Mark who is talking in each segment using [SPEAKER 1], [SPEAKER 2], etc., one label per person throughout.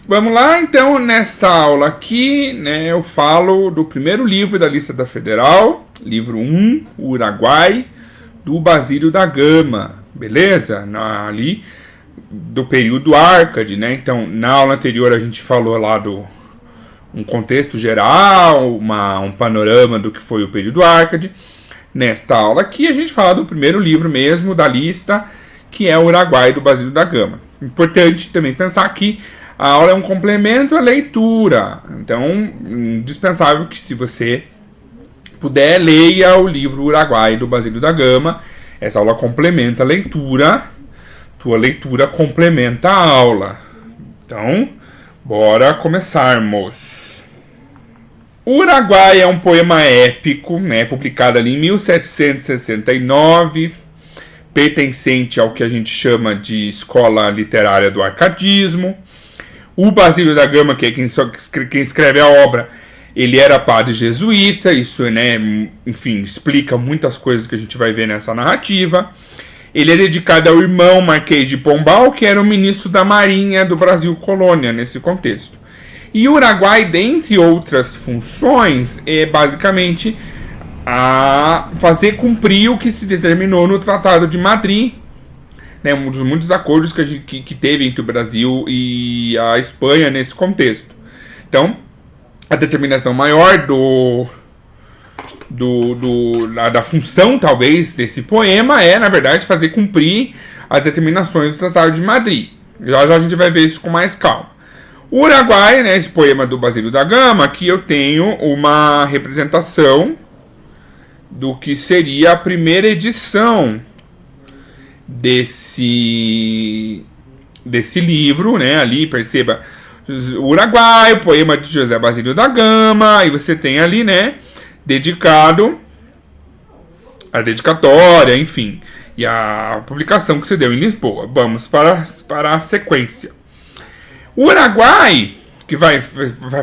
[SPEAKER 1] Vamos lá, então, nesta aula aqui, né, eu falo do primeiro livro da lista da Federal, livro 1, o Uruguai, do Basílio da Gama, beleza? Ali do período Árcade, né? Então, na aula anterior a gente falou lá do um contexto geral, um panorama do que foi o período Árcade. Nesta aula aqui a gente fala do primeiro livro mesmo da lista, que é o Uruguai, do Basílio da Gama. Importante também pensar que a aula é um complemento à leitura, então indispensável que, se você puder, leia o livro Uruguai, do Basílio da Gama. Essa aula complementa a leitura, tua leitura complementa a aula. Então, bora começarmos. O Uruguai é um poema épico, né, publicado ali em 1769, pertencente ao que a gente chama de escola literária do arcadismo. O Basílio da Gama, que é quem escreve a obra, ele era padre jesuíta, isso, né, enfim, explica muitas coisas que a gente vai ver nessa narrativa. Ele é dedicado ao irmão Marquês de Pombal, que era o ministro da Marinha do Brasil Colônia, nesse contexto. E o Uruguai, dentre outras funções, é basicamente a fazer cumprir o que se determinou no Tratado de Madrid, né, um dos muitos acordos que teve entre o Brasil e a Espanha nesse contexto. Então, a determinação maior da função, talvez, desse poema é, na verdade, fazer cumprir as determinações do Tratado de Madrid. Já a gente vai ver isso com mais calma. O Uruguai, né, esse poema do Basílio da Gama, aqui eu tenho uma representação do que seria a primeira edição desse livro, né? Ali, perceba, o Uruguai, o poema de José Basílio da Gama, e você tem ali, né, dedicado, a dedicatória, enfim, e a publicação que se deu em Lisboa. Vamos para a sequência. O Uruguai, que vai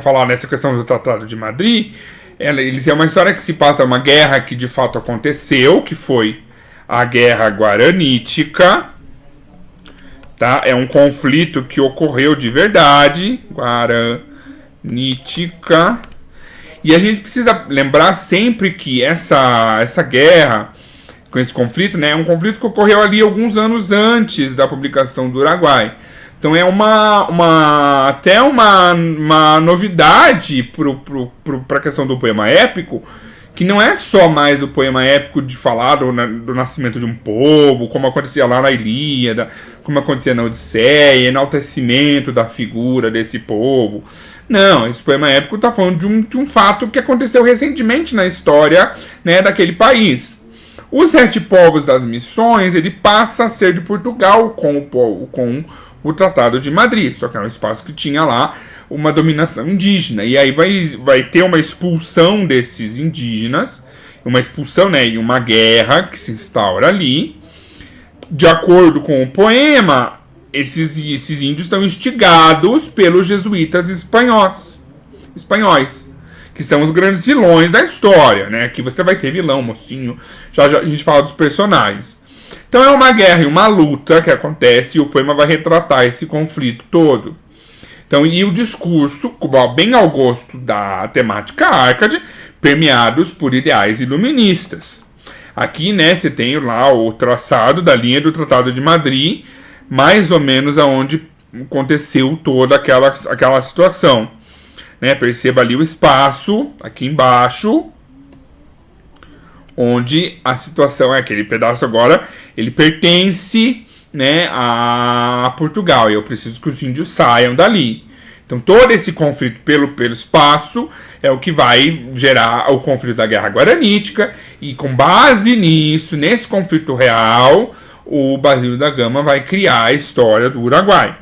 [SPEAKER 1] falar nessa questão do Tratado de Madrid, eles é uma história que se passa uma guerra que de fato aconteceu, que foi a Guerra Guaranítica, tá? É um conflito que ocorreu de verdade, Guaranítica. E a gente precisa lembrar sempre que essa guerra, com esse conflito, né, é um conflito que ocorreu ali alguns anos antes da publicação do Uruguai. Então é até uma novidade para a questão do poema épico, que não é só mais o poema épico de falar do nascimento de um povo, como acontecia lá na Ilíada, como acontecia na Odisseia, enaltecimento da figura desse povo. Não, esse poema épico está falando de um fato que aconteceu recentemente na história, né, daquele país. Os 7 povos das missões, ele passa a ser de Portugal com o Tratado de Madrid, só que era um espaço que tinha lá uma dominação indígena, e aí vai ter uma expulsão desses indígenas, uma expulsão, né, e uma guerra que se instaura ali. De acordo com o poema, esses índios estão instigados pelos jesuítas espanhóis, que são os grandes vilões da história, né? Aqui você vai ter vilão, mocinho, já a gente fala dos personagens. Então é uma guerra e uma luta que acontece, e o poema vai retratar esse conflito todo. Então, e o discurso, bem ao gosto da temática Árcade, permeados por ideais iluministas. Aqui, né, você tem lá o traçado da linha do Tratado de Madrid, mais ou menos aonde aconteceu toda aquela situação. Né, perceba ali o espaço, aqui embaixo, onde a situação é aquele pedaço agora, ele pertence, né, a Portugal, e eu preciso que os índios saiam dali. Então todo esse conflito pelo espaço é o que vai gerar o conflito da Guerra Guaranítica, e com base nisso, nesse conflito real, o Basílio da Gama vai criar a história do Uruguai.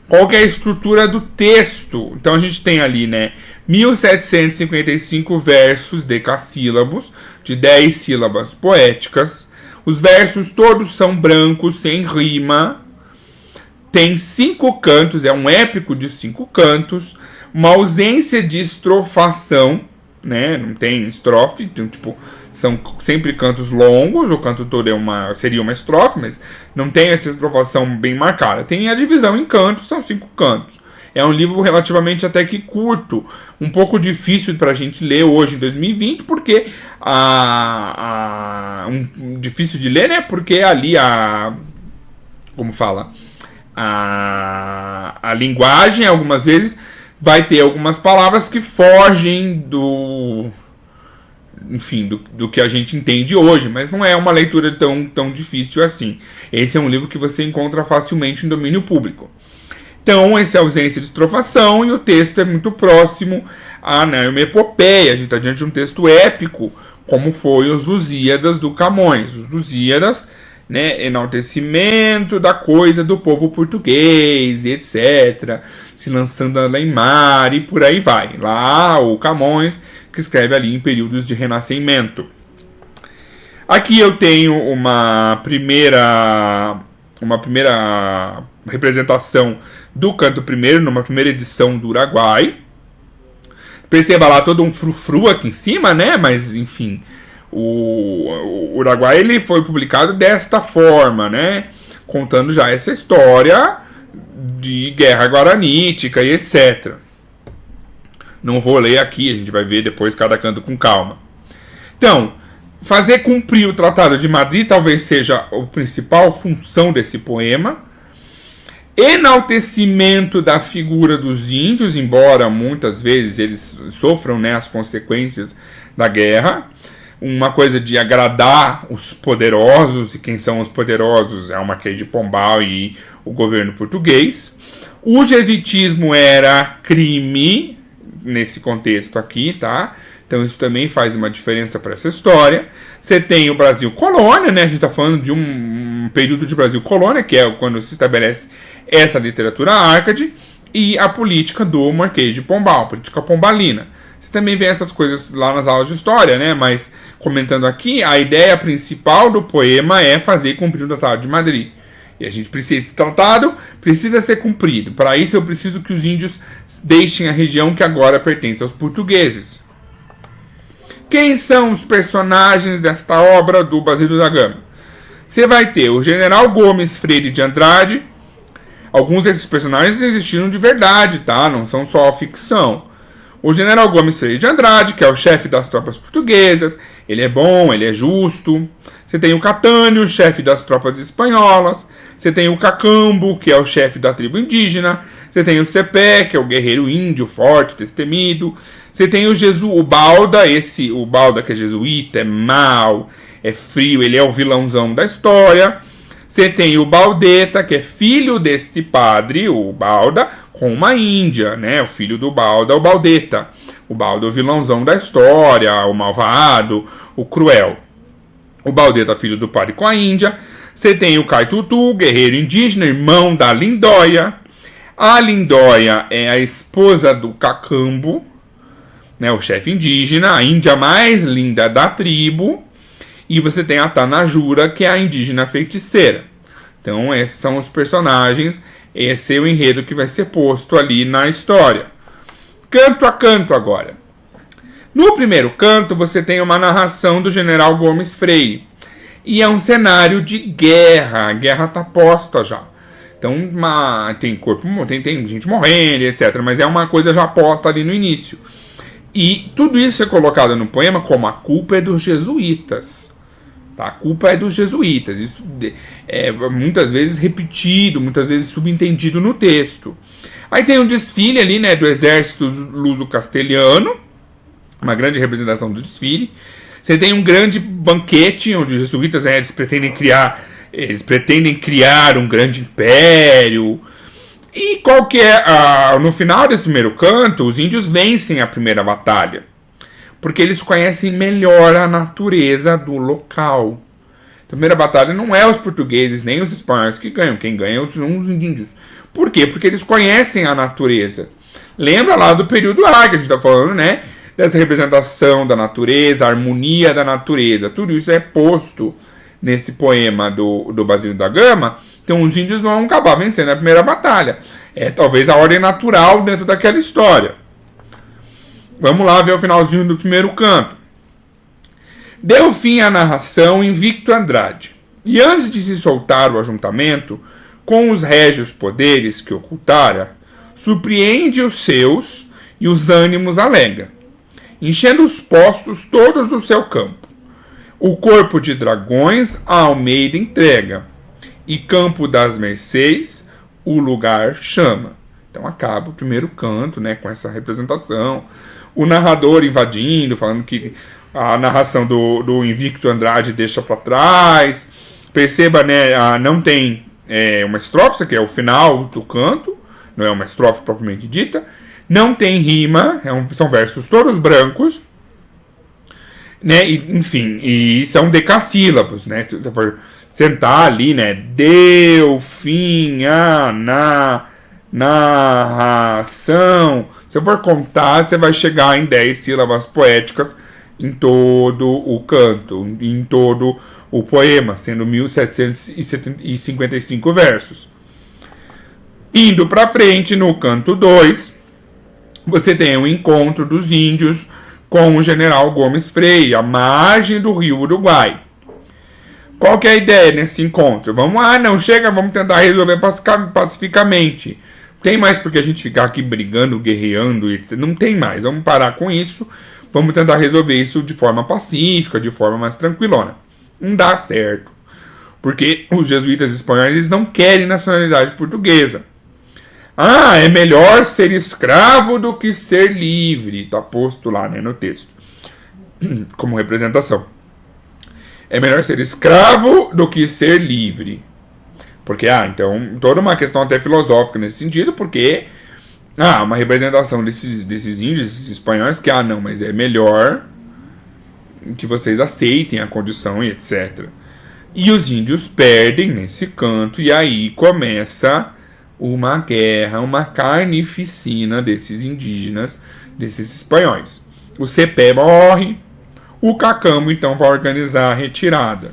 [SPEAKER 1] Qual que é a estrutura do texto? Então a gente tem ali, né, 1755 versos decassílabos, de 10 sílabas poéticas. Os versos todos são brancos, sem rima. Tem 5 cantos, é um épico de 5 cantos. Uma ausência de estrofação, né? Não tem estrofe, então, tipo, são sempre cantos longos, o canto todo seria uma estrofe, mas não tem essa estrofação bem marcada. Tem a divisão em cantos, são 5 cantos. É um livro relativamente até que curto, um pouco difícil para a gente ler hoje em 2020, porque difícil de ler, né? Porque ali como fala, a linguagem algumas vezes vai ter algumas palavras que fogem do que a gente entende hoje, mas não é uma leitura tão difícil assim. Esse é um livro que você encontra facilmente em domínio público. Então, essa ausência de estrofação, e o texto é muito próximo a uma epopeia. A gente está diante de um texto épico, como foi os Lusíadas do Camões. Os Lusíadas, né, enaltecimento da coisa do povo português, etc., se lançando lá em mar e por aí vai. Lá o Camões, que escreve ali em períodos de renascimento. Aqui eu tenho uma primeira representação do canto primeiro, numa primeira edição do Uruguai. Perceba lá todo um frufru aqui em cima, né? Mas, enfim, o Uruguai ele foi publicado desta forma, né? Contando já essa história de guerra guaranítica e etc. Não vou ler aqui, a gente vai ver depois cada canto com calma. Então, fazer cumprir o Tratado de Madrid talvez seja a principal função desse poema. Enaltecimento da figura dos índios, embora muitas vezes eles sofram, né, as consequências da guerra. Uma coisa de agradar os poderosos, e quem são os poderosos é o Marquês de Pombal e o governo português. O jesuitismo era crime nesse contexto aqui, tá? Então isso também faz uma diferença para essa história. Você tem o Brasil colônia, né? A gente está falando de um período de Brasil colônia, que é quando se estabelece essa literatura Arcade, e a política do Marquês de Pombal, política pombalina. Você também vê essas coisas lá nas aulas de história, né? Mas comentando aqui, a ideia principal do poema é fazer cumprir o Tratado de Madrid. E a gente precisa, esse tratado precisa ser cumprido. Para isso eu preciso que os índios deixem a região que agora pertence aos portugueses. Quem são os personagens desta obra do Basílio da Gama? Você vai ter o General Gomes Freire de Andrade. Alguns desses personagens existiram de verdade, tá? Não são só ficção. O General Gomes Freire de Andrade, que é o chefe das tropas portuguesas. Ele é bom, ele é justo. Você tem o Catânio, chefe das tropas espanholas. Você tem o Cacambo, que é o chefe da tribo indígena. Você tem o Cepé, que é o guerreiro índio, forte, destemido. Você tem o Balda, o Balda que é jesuíta, é mau, é frio, ele é o vilãozão da história. Você tem o Baldeta, que é filho deste padre, o Balda, com uma índia, né? O filho do Balda, o Baldeta. O Balda é o vilãozão da história, o malvado, o cruel. O Baldeta, filho do padre com a índia. Você tem o Caitutu, guerreiro indígena, irmão da Lindóia. A Lindóia é a esposa do Cacambo, né? O chefe indígena, a índia mais linda da tribo. E você tem a Tanajura, que é a indígena feiticeira. Então, esses são os personagens. Esse é o enredo que vai ser posto ali na história. Canto a canto agora. No primeiro canto, você tem uma narração do General Gomes Freire. E é um cenário de guerra. A guerra está posta já. Então, tem gente morrendo, etc. Mas é uma coisa já posta ali no início. E tudo isso é colocado no poema como a culpa é dos jesuítas. Tá? A culpa é dos jesuítas. Isso é muitas vezes repetido, muitas vezes subentendido no texto. Aí tem um desfile ali, né, do exército luso-castelhano, uma grande representação do desfile. Você tem um grande banquete onde os jesuítas eles pretendem criar um grande império. E qual que é no final desse primeiro canto, os índios vencem a primeira batalha. Porque eles conhecem melhor a natureza do local. A primeira batalha não é os portugueses nem os espanhóis que ganham. Quem ganha são os índios. Por quê? Porque eles conhecem a natureza. Lembra lá do período A que a gente está falando, né? Dessa representação da natureza, a harmonia da natureza. Tudo isso é posto nesse poema do Basílio da Gama. Então os índios vão acabar vencendo a primeira batalha. É talvez a ordem natural dentro daquela história. Vamos lá ver o finalzinho do primeiro canto. Deu fim à narração Invicto Andrade. E antes de se soltar o ajuntamento, com os régios poderes que ocultara, surpreende os seus e os ânimos alega, enchendo os postos todos do seu campo. O corpo de dragões a Almeida entrega, e Campo das Mercês o lugar chama. Então acaba o primeiro canto, né, com essa representação. O narrador invadindo, falando que a narração do Invicto Andrade deixa para trás. Perceba, né, não tem uma estrofe, que é o final do canto, não é uma estrofe propriamente dita. Não tem rima, são versos todos brancos, né, enfim, e são decassílabos, né, se você for sentar ali, né, deu fim a narração, se eu for contar, você vai chegar em 10 sílabas poéticas em todo o canto, em todo o poema, sendo 1755 versos. Indo para frente, no canto 2, você tem o encontro dos índios com o general Gomes Freire, à margem do rio Uruguai. Qual que é a ideia nesse encontro? Vamos tentar resolver pacificamente. Tem mais porque a gente ficar aqui brigando, guerreando, etc. Não tem mais, vamos parar com isso. Vamos tentar resolver isso de forma pacífica, de forma mais tranquilona. Não dá certo, porque os jesuítas espanhóis eles não querem nacionalidade portuguesa. É melhor ser escravo do que ser livre. Está posto lá, né, no texto, como representação. É melhor ser escravo do que ser livre. Porque, então, toda uma questão até filosófica nesse sentido, porque, uma representação desses índios, desses espanhóis, que, mas é melhor que vocês aceitem a condição e etc. E os índios perdem nesse canto, e aí começa uma guerra, uma carnificina desses indígenas, desses espanhóis. O Cepé morre, o Cacambo então vai organizar a retirada.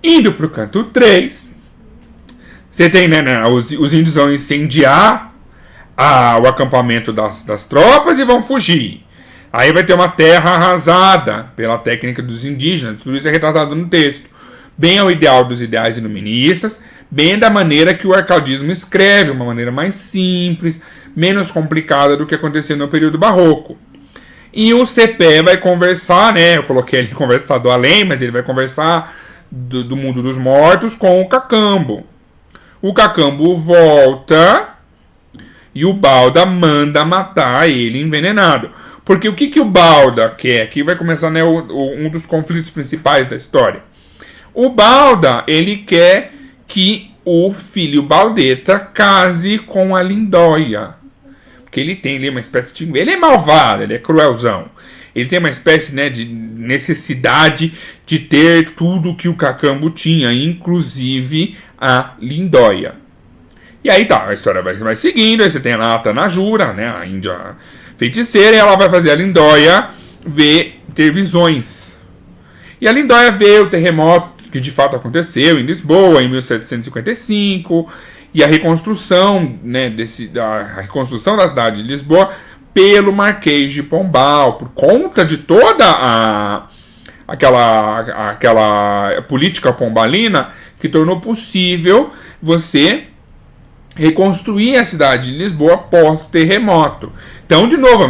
[SPEAKER 1] Indo para o canto 3, você tem, os índios vão incendiar o acampamento das tropas e vão fugir. Aí vai ter uma terra arrasada pela técnica dos indígenas, tudo isso é retratado no texto. Bem ao ideal dos ideais iluministas, bem da maneira que o arcadismo escreve, uma maneira mais simples, menos complicada do que acontecia no período barroco. E o Cepé vai conversar, né, eu coloquei ali conversar do além, mas ele vai conversar do mundo dos mortos com o Cacambo. O Cacambo volta e o Balda manda matar ele envenenado. Porque o que o Balda quer? Aqui vai começar, né, um dos conflitos principais da história. O Balda, ele quer que o filho Baldeta case com a Lindóia. Porque ele tem ali uma espécie de... Ele é malvado, ele é cruelzão. Ele tem uma espécie, né, de necessidade de ter tudo que o Cacambo tinha, inclusive a Lindóia. E aí a história vai seguindo, aí você tem a Tanajura, né, a índia feiticeira, e ela vai fazer a Lindóia ter visões. E a Lindóia vê o terremoto que de fato aconteceu em Lisboa em 1755 e a reconstrução, né, a reconstrução da cidade de Lisboa pelo Marquês de Pombal, por conta de toda aquela política pombalina que tornou possível você reconstruir a cidade de Lisboa pós-terremoto. Então, de novo,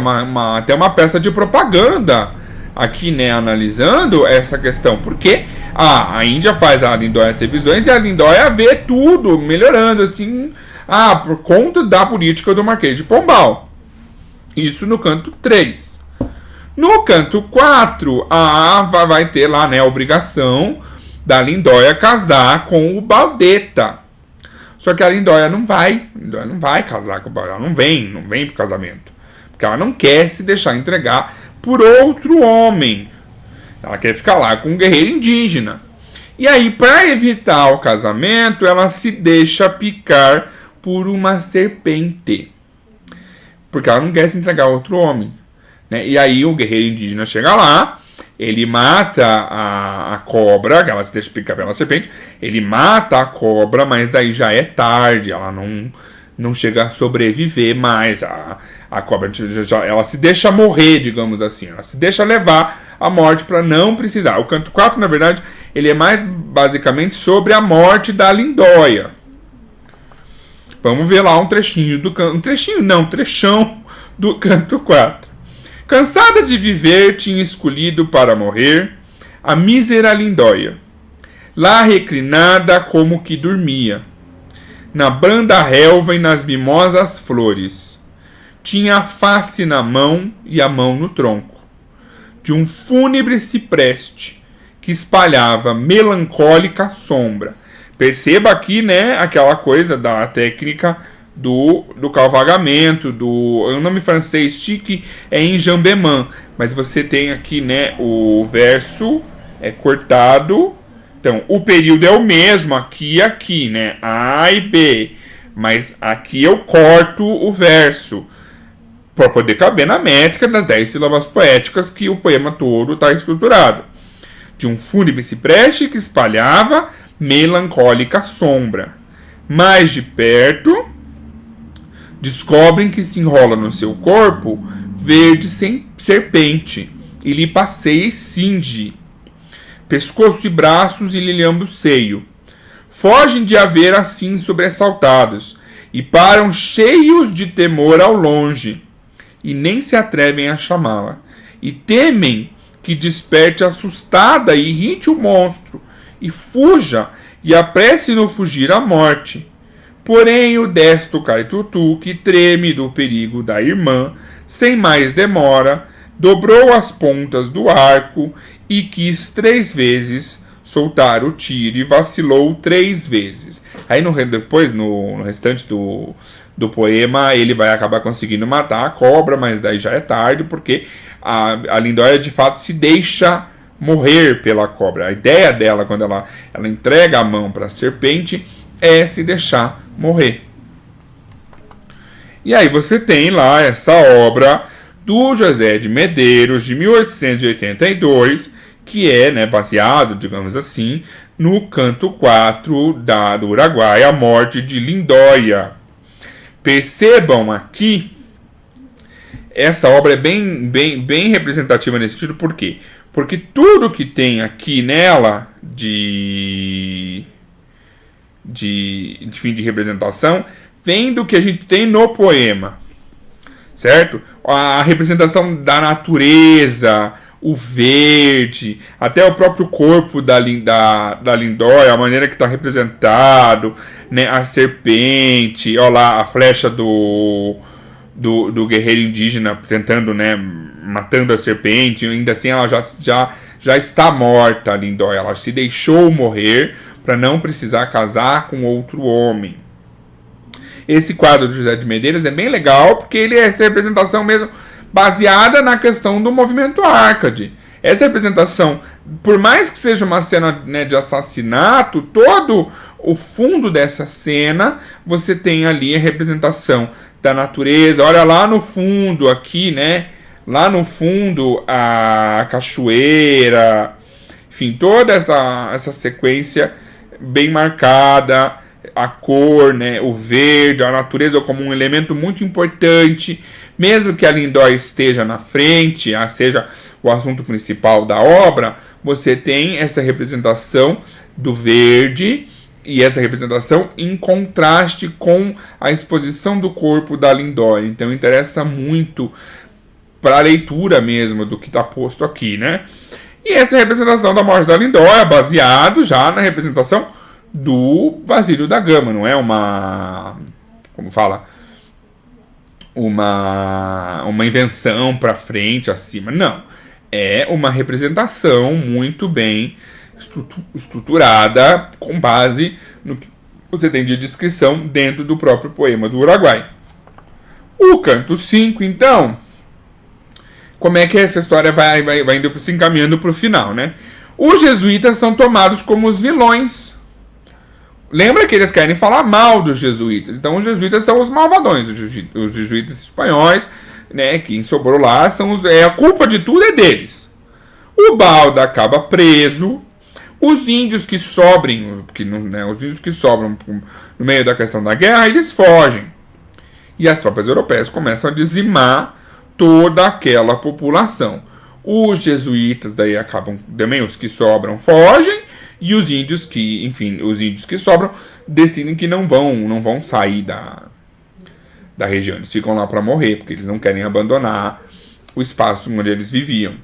[SPEAKER 1] até uma peça de propaganda aqui, né, analisando essa questão, porque a Índia faz a Lindóia ter visões e a Lindóia vê tudo melhorando, assim, por conta da política do Marquês de Pombal. Isso no canto 3. No canto 4, vai ter lá, né, a obrigação da Lindóia casar com o Baldeta. Só que a Lindóia não vai casar com o Baldeta, ela não vem pro casamento. Porque ela não quer se deixar entregar por outro homem. Ela quer ficar lá com um guerreiro indígena. E aí, para evitar o casamento, ela se deixa picar por uma serpente. Porque ela não quer se entregar a outro homem. Né? E aí o guerreiro indígena chega lá, ele mata a cobra, ela se deixa picar pela serpente, ele mata a cobra, mas daí já é tarde, ela não chega a sobreviver mais. A cobra, ela se deixa morrer, digamos assim. Ela se deixa levar a morte para não precisar. O canto 4, na verdade, ele é mais basicamente sobre a morte da Lindóia. Vamos ver lá um trechinho do canto. Um trechinho não, um trechão do canto 4. Cansada de viver, tinha escolhido para morrer a mísera Lindóia. Lá reclinada como que dormia, na branda relva e nas mimosas flores. Tinha a face na mão e a mão no tronco de um fúnebre cipreste que espalhava melancólica sombra. Perceba aqui, né, aquela coisa da técnica do cavalgamento, o nome francês chique é enjambement, mas você tem aqui, né, o verso é cortado, então o período é o mesmo aqui e aqui, né, A e B, mas aqui eu corto o verso para poder caber na métrica das 10 sílabas poéticas que o poema todo está estruturado. De um fúnebre cipreste que espalhava melancólica sombra. Mais de perto, descobrem que se enrola no seu corpo verde serpente, e lhe passeia e cinge pescoço e braços e lhe lambe o seio. Fogem de haver assim sobressaltados, e param cheios de temor ao longe, e nem se atrevem a chamá-la, e temem que desperte assustada e irrite o monstro, e fuja, e apresse no fugir a morte. Porém, o desto Caitutu, que treme do perigo da irmã, sem mais demora, dobrou as pontas do arco e quis 3 vezes soltar o tiro e vacilou 3 vezes. Aí depois, no restante do poema, ele vai acabar conseguindo matar a cobra, mas daí já é tarde, porque a Lindóia de fato se deixa morrer pela cobra. A ideia dela, quando ela entrega a mão para a serpente, é se deixar morrer. E aí você tem lá essa obra do José de Medeiros, de 1882, que é, né, baseado, digamos assim, no canto 4 do Uruguai, A Morte de Lindóia. Percebam aqui, essa obra é bem representativa nesse sentido, por quê? Porque tudo que tem aqui nela de representação vem do que a gente tem no poema, certo? A representação da natureza, o verde, até o próprio corpo da Lindóia, a maneira que está representado, né? A serpente, olha lá, a flecha do guerreiro indígena tentando, né, matando a serpente, ainda assim ela já está morta, a Lindóia, ela se deixou morrer para não precisar casar com outro homem. Esse quadro do José de Medeiros é bem legal, porque ele é essa representação mesmo baseada na questão do movimento Arcade. Essa representação, por mais que seja uma cena, né, de assassinato, todo o fundo dessa cena, você tem ali a representação da natureza. Olha lá no fundo aqui, né? Lá no fundo a cachoeira, enfim, toda essa sequência bem marcada, a cor, né, o verde, a natureza como um elemento muito importante, mesmo que a Lindóia esteja na frente, seja o assunto principal da obra, você tem essa representação do verde e essa representação em contraste com a exposição do corpo da Lindóia. Então interessa muito para a leitura mesmo do que está posto aqui, né? E essa representação da morte da Lindóia, baseado já na representação do Basílio da Gama, não é uma, como fala, uma invenção para frente, acima, não. É uma representação muito bem estruturada, com base no que você tem de descrição dentro do próprio poema do Uruguai. O canto 5, então, como é que essa história vai indo, se encaminhando para o final, né? Os jesuítas são tomados como os vilões. Lembra que eles querem falar mal dos jesuítas. Então os jesuítas são os malvadões. Os jesuítas espanhóis, né, quem sobrou lá, a culpa de tudo é deles. O Balda acaba preso. Os índios que sobram, os índios que sobram no meio da questão da guerra, eles fogem. E as tropas europeias começam a dizimar toda aquela população. Os jesuítas daí acabam, também os que sobram fogem, E os índios que sobram decidem que não vão sair da região. Eles ficam lá para morrer, porque eles não querem abandonar o espaço onde eles viviam.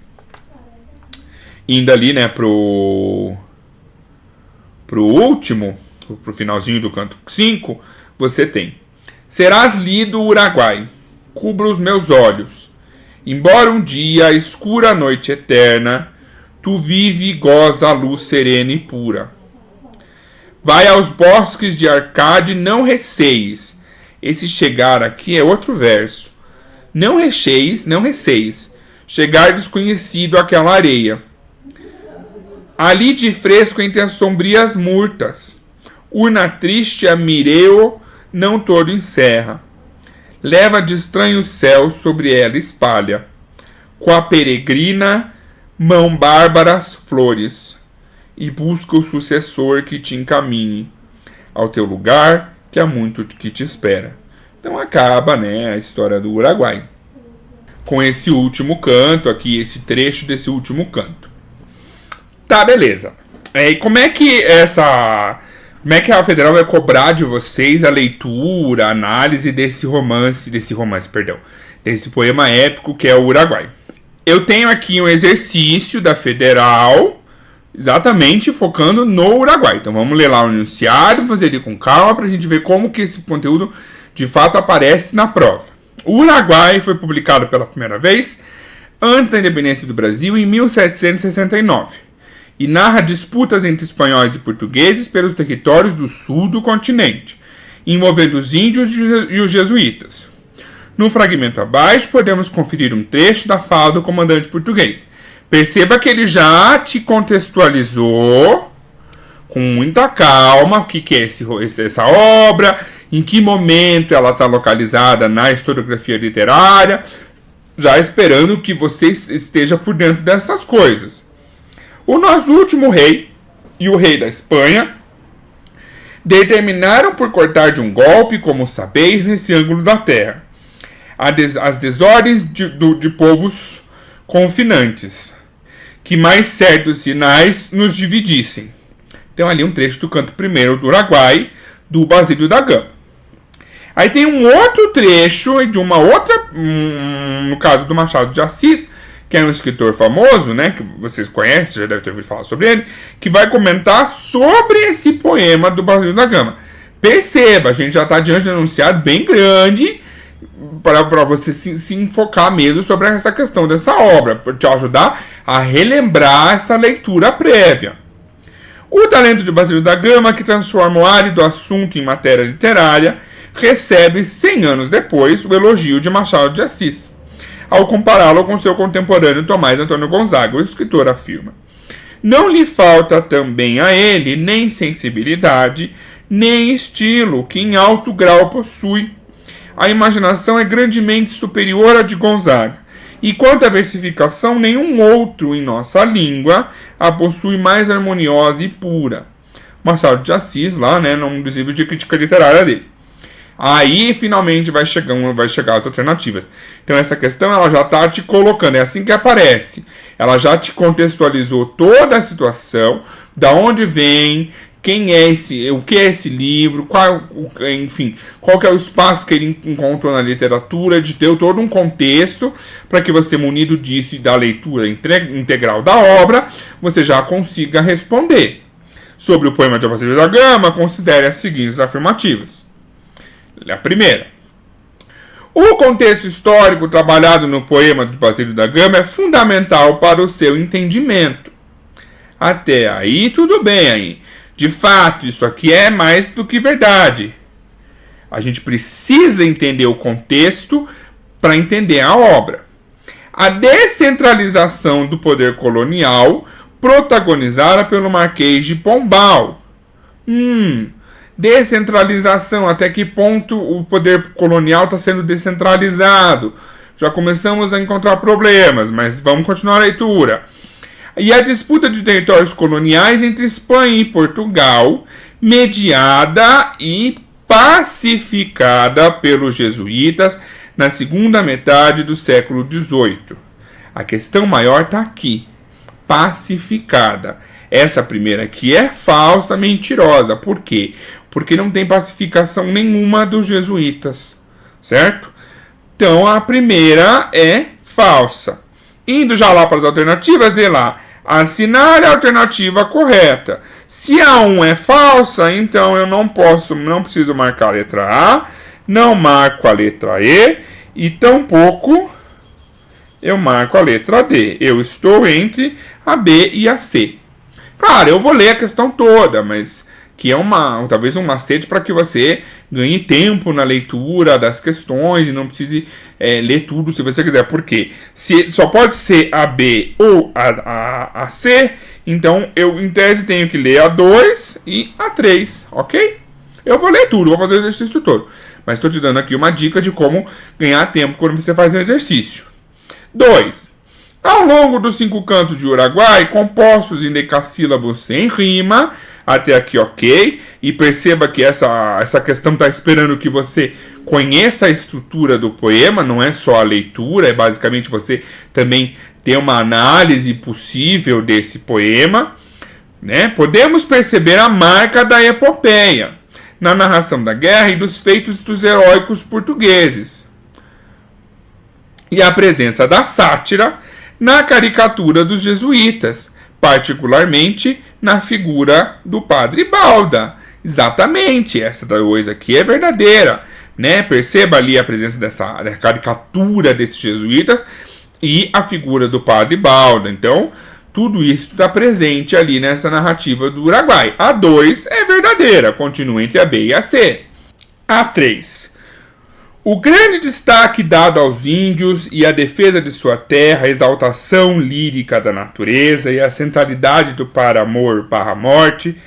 [SPEAKER 1] Indo ali, né, pro finalzinho do canto 5, você tem: serás lido, Uruguai, cubra os meus olhos. Embora um dia a escura noite eterna, tu vive e goza a luz serena e pura. Vai aos bosques de Arcade, não receis. Esse chegar aqui é outro verso. Não receis, chegar desconhecido àquela areia. Ali de fresco entre as sombrias murtas, urna triste a mireu não todo encerra. Leva de estranho céu sobre ela espalha, com a peregrina mão bárbaras flores, e busca o sucessor que te encaminhe ao teu lugar, que há muito que te espera. Então acaba, né, a história do Uruguai com esse último canto aqui, esse trecho desse último canto. Tá, beleza. E como é que a Federal vai cobrar de vocês a leitura, a análise desse poema épico que é o Uruguai? Eu tenho aqui um exercício da Federal, exatamente focando no Uruguai. Então vamos ler lá o enunciado, fazer ele com calma para a gente ver como que esse conteúdo de fato aparece na prova. O Uruguai foi publicado pela primeira vez antes da independência do Brasil, em 1769, e narra disputas entre espanhóis e portugueses pelos territórios do sul do continente, envolvendo os índios e os jesuítas. No fragmento abaixo, podemos conferir um trecho da fala do comandante português. Perceba que ele já te contextualizou com muita calma o que é essa obra, em que momento ela está localizada na historiografia literária, já esperando que você esteja por dentro dessas coisas. O nosso último rei e o rei da Espanha determinaram por cortar de um golpe, como sabeis, nesse ângulo da terra, as desordens de povos confinantes, que mais certos sinais nos dividissem. Então ali um trecho do canto primeiro do Uruguai, do Basílio da Gama. Aí tem um outro trecho de uma outra, no caso do Machado de Assis, que é um escritor famoso, né, que vocês conhecem, já devem ter ouvido falar sobre ele, que vai comentar sobre esse poema do Basílio da Gama. Perceba, a gente já está diante de um enunciado bem grande para você se enfocar mesmo sobre essa questão dessa obra, para te ajudar a relembrar essa leitura prévia. O talento de Basílio da Gama, que transforma o árido assunto em matéria literária, recebe, 100 anos depois, o elogio de Machado de Assis, ao compará-lo com seu contemporâneo Tomás Antônio Gonzaga. O escritor afirma: não lhe falta também a ele nem sensibilidade, nem estilo, que em alto grau possui. A imaginação é grandemente superior à de Gonzaga, e quanto à versificação, nenhum outro em nossa língua a possui mais harmoniosa e pura. Machado de Assis, lá, né, num dos livros de crítica literária dele. Aí, finalmente, vai chegar as alternativas. Então, essa questão, ela já está te colocando, é assim que aparece. Ela já te contextualizou toda a situação, da onde vem, quem é o que é esse livro, qual que é o espaço que ele encontrou na literatura, de ter todo um contexto, para que você, munido disso e da leitura integral da obra, você já consiga responder. Sobre o poema de Basílio da Gama, considere as seguintes afirmativas. A primeira: o contexto histórico trabalhado no poema de Basílio da Gama é fundamental para o seu entendimento. Até aí, tudo bem aí. De fato, isso aqui é mais do que verdade. A gente precisa entender o contexto para entender a obra. A descentralização do poder colonial, protagonizada pelo Marquês de Pombal. Descentralização, até que ponto o poder colonial está sendo descentralizado? Já começamos a encontrar problemas, mas vamos continuar a leitura. E a disputa de territórios coloniais entre Espanha e Portugal, mediada e pacificada pelos jesuítas na segunda metade do século XVIII. A questão maior está aqui: pacificada. Essa primeira aqui é falsa, mentirosa. Por quê? Porque não tem pacificação nenhuma dos jesuítas, certo? Então a primeira é falsa. Indo já lá para as alternativas, dê lá. Assinar a alternativa correta. Se a 1 é falsa, então eu não preciso marcar a letra A, não marco a letra E e tampouco eu marco a letra D. Eu estou entre a B e a C. Claro, eu vou ler a questão toda, mas que é talvez um macete para que você ganhe tempo na leitura das questões e não precise ler tudo se você quiser. Por quê? Se só pode ser a B ou a C, então eu, em tese, tenho que ler a 2 e a 3, ok? Eu vou ler tudo, vou fazer o exercício todo. Mas estou te dando aqui uma dica de como ganhar tempo quando você faz um exercício. 2. Ao longo dos 5 cantos de Uruguai, compostos em decassílabos sem rima, até aqui ok, e perceba que essa questão está esperando que você conheça a estrutura do poema, não é só a leitura, é basicamente você também ter uma análise possível desse poema, né? Podemos perceber a marca da epopeia na narração da guerra e dos feitos dos heróicos portugueses, e a presença da sátira na caricatura dos jesuítas, particularmente na figura do Padre Balda. Exatamente, essa coisa aqui é verdadeira, né? Perceba ali a presença dessa caricatura desses jesuítas e a figura do Padre Balda. Então, tudo isso está presente ali nessa narrativa do Uruguai. A 2 é verdadeira, continua entre a B e a C. A 3. O grande destaque dado aos índios e a defesa de sua terra, a exaltação lírica da natureza e a centralidade do para-amor/morte,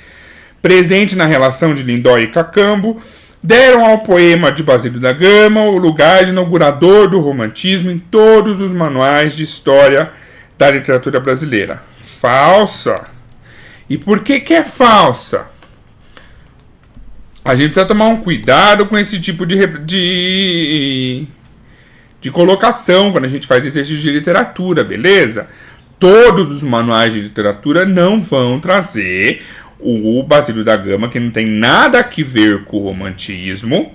[SPEAKER 1] presente na relação de Lindóia e Cacambo, deram ao poema de Basílio da Gama o lugar de inaugurador do romantismo em todos os manuais de história da literatura brasileira. Falsa. E por que é falsa? A gente precisa tomar um cuidado com esse tipo de colocação quando a gente faz exercício de literatura, beleza? Todos os manuais de literatura não vão trazer o Basílio da Gama, que não tem nada a ver com o romantismo,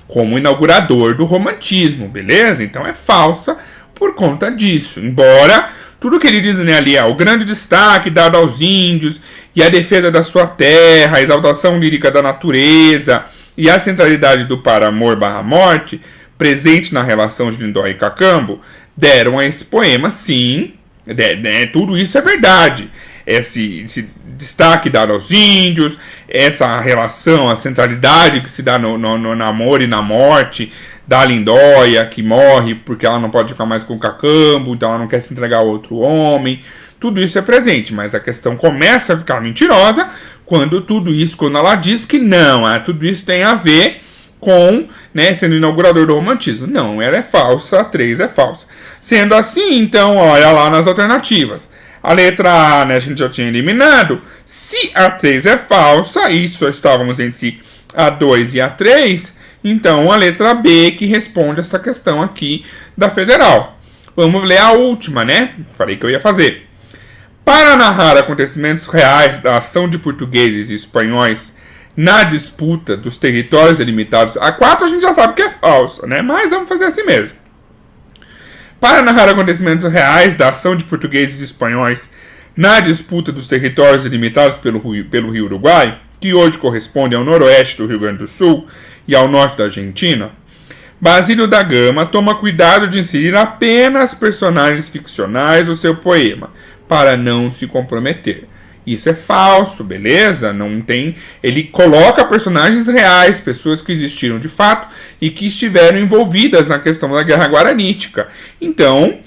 [SPEAKER 1] como inaugurador do romantismo, beleza? Então é falsa por conta disso. Embora tudo que ele diz, né, ali é o grande destaque dado aos índios e a defesa da sua terra, a exaltação lírica da natureza e a centralidade do para-amor/morte, presente na relação de Lindóia e Cacambo, deram a esse poema, sim, tudo isso é verdade. Esse destaque dado aos índios, essa relação, a centralidade que se dá no amor e na morte da Lindóia, que morre porque ela não pode ficar mais com o Cacambo, então ela não quer se entregar a outro homem. Tudo isso é presente, mas a questão começa a ficar mentirosa quando ela diz que não, tudo isso tem a ver com, né, sendo inaugurador do romantismo. Não, ela é falsa, a 3 é falsa. Sendo assim, então, olha lá nas alternativas. A letra A, né, a gente já tinha eliminado. Se a 3 é falsa, e só estávamos entre a 2 e a 3, então a letra B que responde essa questão aqui da federal. Vamos ler a última, né? Falei que eu ia fazer. Para narrar acontecimentos reais da ação de portugueses e espanhóis na disputa dos territórios delimitados, a 4 a gente já sabe que é falsa, né? Mas vamos fazer assim mesmo. Para narrar acontecimentos reais da ação de portugueses e espanhóis na disputa dos territórios delimitados pelo Rio Uruguai, que hoje corresponde ao noroeste do Rio Grande do Sul e ao norte da Argentina, Basílio da Gama toma cuidado de inserir apenas personagens ficcionais no seu poema, para não se comprometer. Isso é falso, beleza? Não tem. Ele coloca personagens reais, pessoas que existiram de fato e que estiveram envolvidas na questão da Guerra Guaranítica. Então,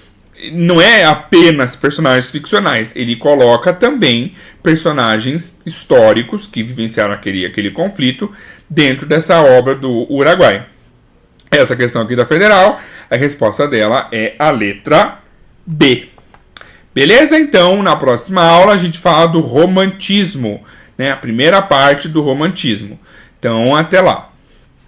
[SPEAKER 1] não é apenas personagens ficcionais, ele coloca também personagens históricos que vivenciaram aquele conflito dentro dessa obra do Uruguai. Essa questão aqui da federal, a resposta dela é a letra B. Beleza? Então, na próxima aula a gente fala do romantismo, né? A primeira parte do romantismo. Então, até lá.